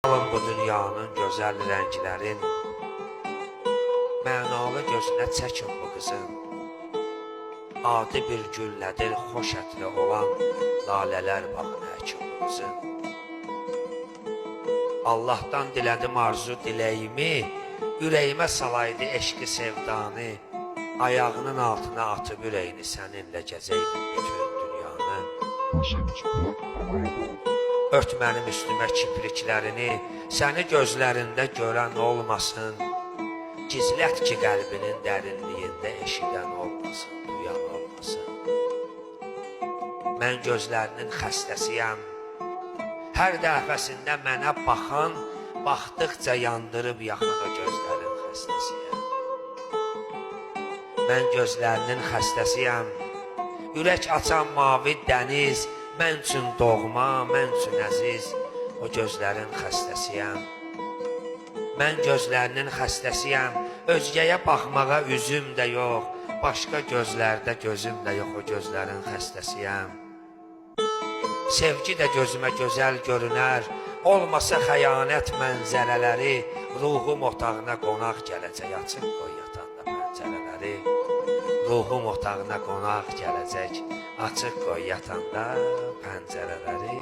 Alın bu dünyanın gözəl rənglərin, mənalı gözünə çəkin bu qızın. Adi bir güllədir, xoş ətli olan lalələr bağına həkim bu qızın. Allahdan dilədim arzu diləyimi, ürəyimə salaydı eşqi sevdanı, ayağının altına atıb ürəyini səninlə gəzəydim bütün dünyanı. Ört mənim üstümə kipriklərini, səni gözlərində görən olmasın. Gizlət ki, qəlbinin dərinliyində eşidən olmasın, duyan olmasın. Mən gözlərinin xəstəsiyəm. Hər dəfəsində mənə baxan, baxdıqca yandırıb yaxan o gözlərin xəstəsiyəm. Mən gözlərinin xəstəsiyəm. Ürək açan mavi dəniz, mən üçün doğma, mən üçün əziz, o gözlərin xəstəsiyəm. Mən gözlərinin xəstəsiyəm, özgəyə baxmağa üzüm də yox, başqa gözlərdə gözüm də yox, o gözlərin xəstəsiyəm. Sevgi də gözümə gözəl görünər, olmasa xəyanət mənzərələri, ruhum otağına qonaq gələcək, açıq qoy yatanda pəncərələri. Ruhum otağına qonaq gələcək, açıq qoy yatanda pəncərələri.